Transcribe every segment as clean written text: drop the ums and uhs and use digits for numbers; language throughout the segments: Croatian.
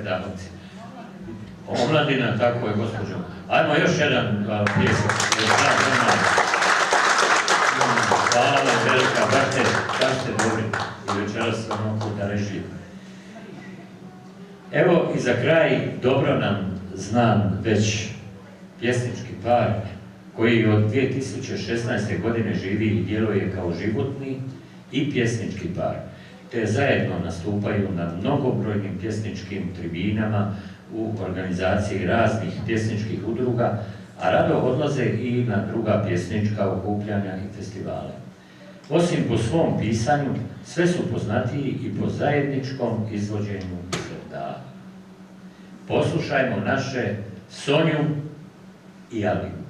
Davci. Omladina, tako je, gospođo. Ajmo još jedan pjesak. Hvala vam velika, baš ste dobri i večeras vam puta režije. Evo i za kraj dobro nam znan već pjesnički par koji od 2016. godine živi i djeluje kao životni i pjesnički par, te zajedno nastupaju na mnogobrojnim pjesničkim tribinama u organizaciji raznih pjesničkih udruga, a rado odlaze i na druga pjesnička okupljanja i festivale. Osim po svom pisanju, sve su poznatiji i po zajedničkom izvođenju serdala. Poslušajmo naše Sonju i Aliju.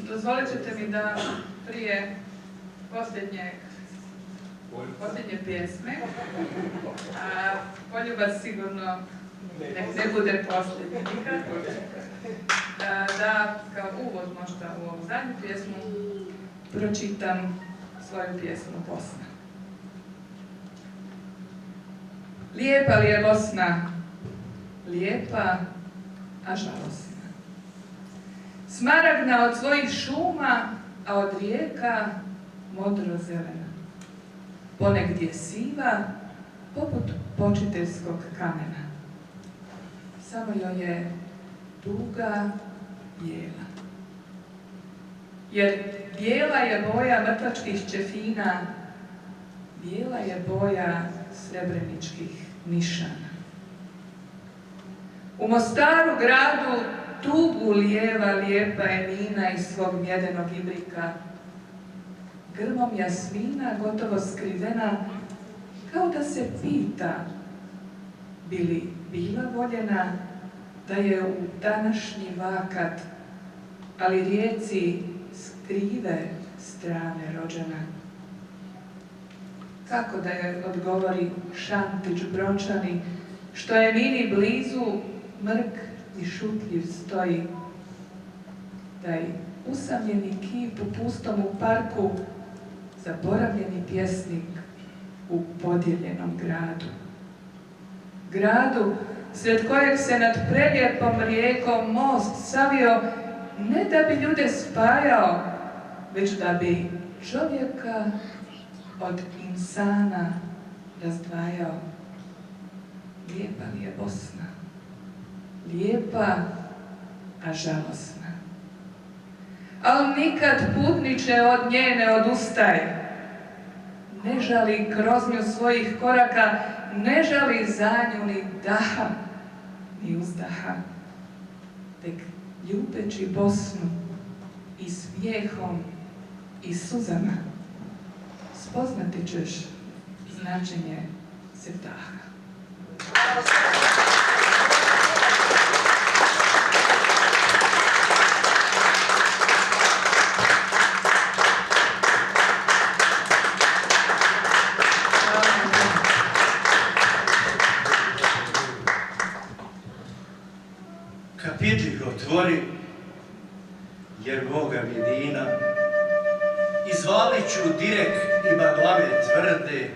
Dozvolit ćete mi da prije posljednje pjesme, a Poljubac sigurno ne bude posljednji nikad, da kao uvod možda u ovu zadnju pjesmu pročitam svoju pjesmu Bosna. Lijepa li je Bosna, lijepa, a žalosna. Smaragdna od svojih šuma, a od rijeka modro zelena. Ponegdje siva, poput počiteljskog kamena. Samo joj je tuga bijela. Jer bijela je boja mrtvačkih ćefina, bijela je boja srebreničkih nišana. U Mostaru gradu tugu lijeva lijepa Emina iz svog mjedenog ibrika, grmom jasmina gotovo skrivena, kao da se pita bi li bila voljena da je u današnji vakat, ali rijeci skrive strane rođena. Kako da je odgovori Šantić Brončani, što je Emini blizu, mrk i šutljiv stoji. Taj usamljeni kip u pustom parku, zaboravljeni pjesnik u podijeljenom gradu. Gradu sred kojeg se nad prelijepom rijekom most savio, ne da bi ljude spajao, već da bi čovjeka od insana razdvajao. Lijepa li je Bosna, lijepa, a žalosna. Al nikad putniče od nje ne odustaje, ne žali kroznju svojih koraka, ne žali za nju ni daha, ni uzdaha. Tek ljubeći Bosnu i smijehom i suzama, spoznati ćeš značenje sevdaha. Kapidžih otvori, jer Boga mi jedina, izvalit ću direk i baglame tvrde,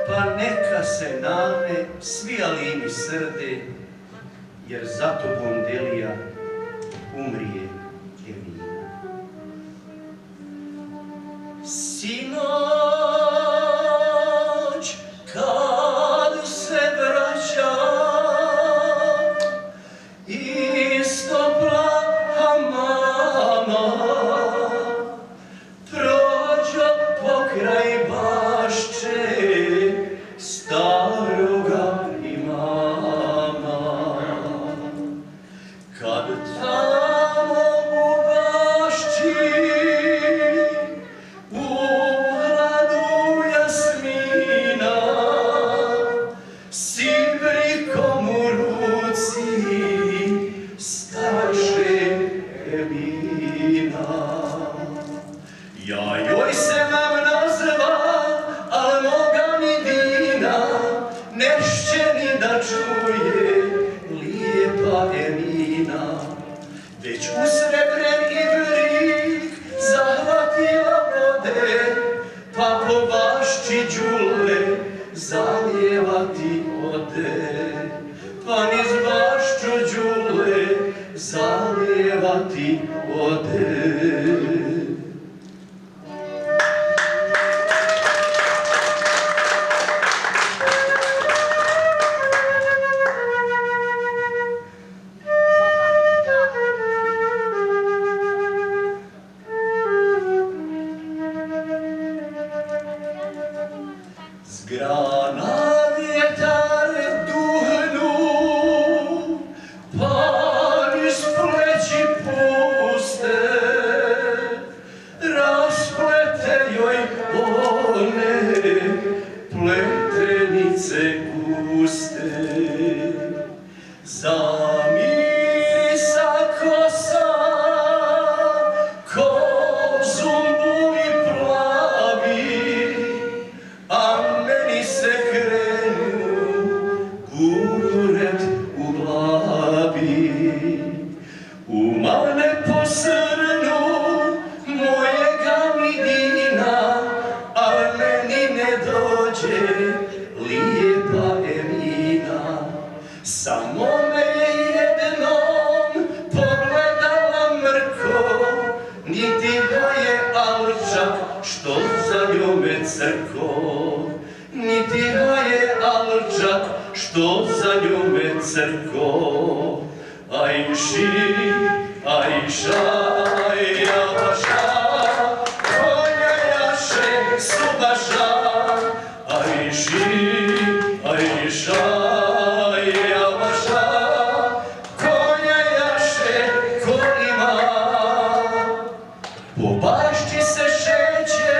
pa neka se name svi alini srde, jer za tobom delija umrije Emina. Sinoć, kad se vraća iz topla hamama, prođo pokraj bašče staroga imama. Kad tamo u bašči u hladu jasmina s ibrikom u ruci staše Emina. Ja joj se vam nazva, al moga mi dina nešće ni da čuje lijepa Emina. Već u srebren ibrik zahvatila vode, pa po bašči đule zalijevati ode. Pa niz bašču đule zalijevati ode. S grana vjetar duhnu, pa niz pleći puste rasplete joj one pletenice guste. Zamisa kosa ko zumbuli plavi, a meni se krenu buret u glavi. Umane posrnu mojega samo me je jednom pogledala mrko, niti ga je alčak što za njome crko, niti ga je alčak što za njome crko. Ajši, ajša, jabaša, konja jaše subaša. Ajši, ajša, jabaša, konja jaše ko ima. Po bašči se šeće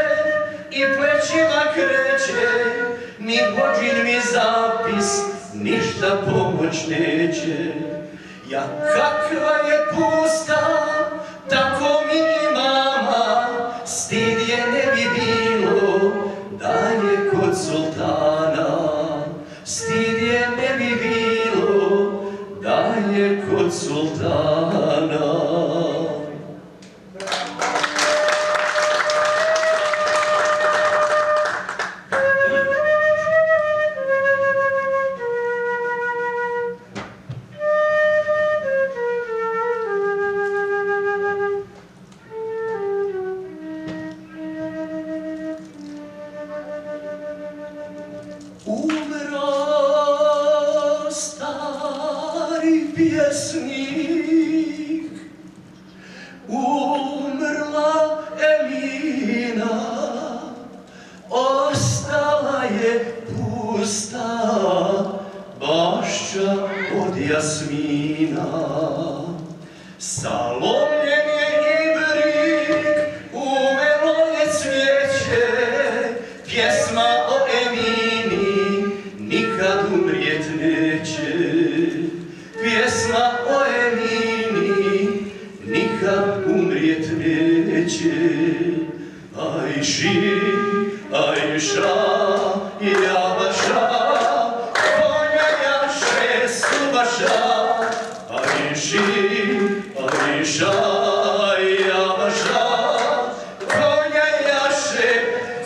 i plećima kreće, ni vođin mi zapis ništa pomoć neće. Ja kakva je pusta, tako mi i mama, stid je ne bi bilo da je kod sultana. Stid je ne bi bilo da je kod sultana. Umro stari pjesnik, umrla Emina, ostala je pusta bašča od jasmina. Salomljen je ibrik, uvelo je cvijeće, pjesma o Emini nikad umrijet neće. Pjesma o Emini nikad umrijet neće. Ajši, ajša, jabaša, konja jaše subaša. Ajši, ajša, jabaša, konja jaše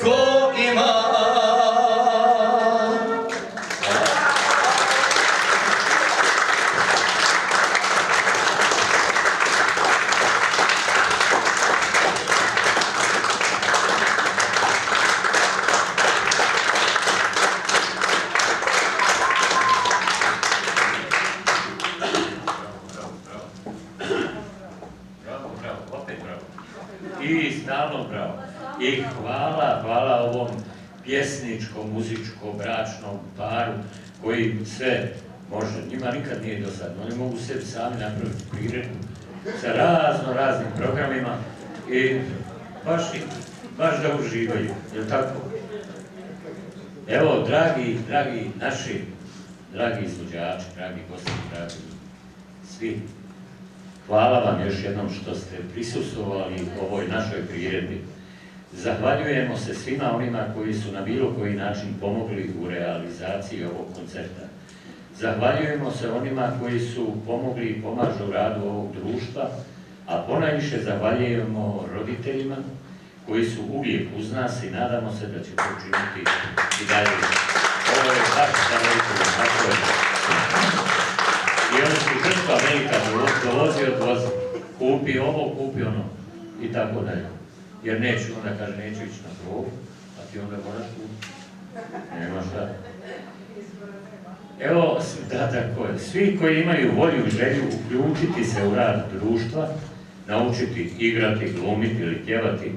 ko ima. I stalno bravo. I hvala ovom pjesničkom, muzičkom, bračnom paru koji sve može. Njima nikad nije dosadno. Oni mogu sebi sami napraviti priredbu sa raznim programima i baš da uživaju. Jel tako? Evo, dragi naši, dragi izvođači, dragi gosti, dragi svi, hvala vam još jednom što ste prisustvovali ovoj našoj priredbi. Zahvaljujemo se svima onima koji su na bilo koji način pomogli u realizaciji ovog koncerta. Zahvaljujemo se onima koji su pomogli i pomažu u radu ovog društva, a ponajviše zahvaljujemo roditeljima koji su uvijek uz nas i nadamo se da će to učiniti i dalje. Ovo je baš za roditelje, tako je. I oni su žrtva velika, dovozi, kupi ovo, kupi ono i tako dalje. Jer neću, onda kaže, neću ići na probu, a ti onda moraš kupiti. Nema šta. Evo, da, tako je. Svi koji imaju volju i želju uključiti se u rad društva, naučiti igrati, glumiti ili pjevati,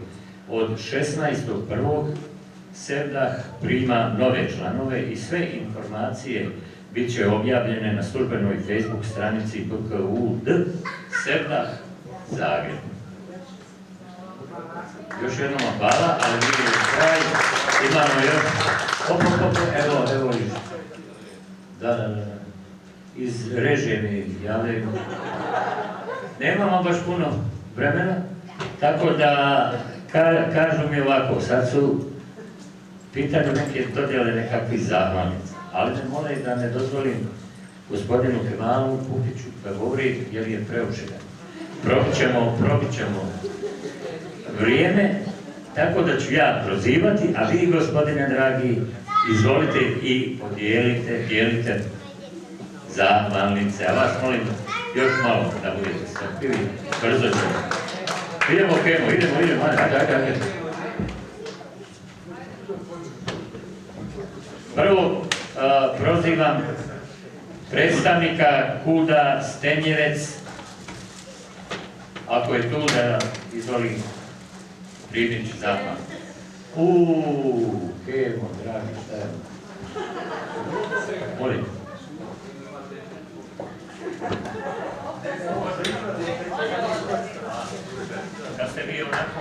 od 16.1. Sevdah prima nove članove i sve informacije bit će objavljene na službenoj Facebook stranici BKUD Sevdah Zagreb. Još jednom hvala, ali mi je kraj, imamo još, evo, da, iz režije mi javljaju. Nemamo baš puno vremena, tako da kažu mi ovako, sad su pitanju neke dodjele nekakvih zahvalnica, ali me mole da ne dozvolim gospodinu Kemalu Pupiću da govori jer je preočegan. Probit ćemo vrijeme, tako da ću ja prozivati, a vi, gospodine dragi, izvolite i podijelite za valnice. A vas molim još malo da budete strpljivi. Brzo ćemo. Idemo, idemo, ajde. Prvo prozivam predstavnika KUD-a Stenjevec, ako je tu da izvoli primiti zahval. Kemo, dragi, šta je? Molim. Kad ste vi onako...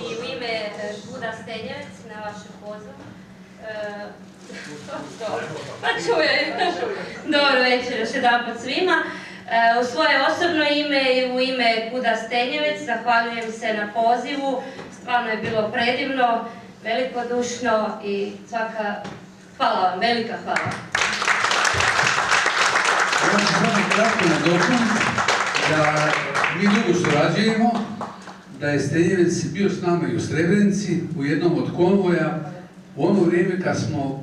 I u ime KUD-a Stenjevec na vašem pozivu. Pa čuje. Dobro večer još jedanput svima. U svoje osobno ime i u ime KUD-a Stenjevec zahvaljujem se na pozivu. Stvarno je bilo predivno, velikodušno i svaka hvala vam, velika hvala. Ja ću samo kratko nadopuniti da mi dugo surađujemo, da je Stenjevec bio s nama i u Srebrenici u jednom od konvoja u ono vrijeme kad smo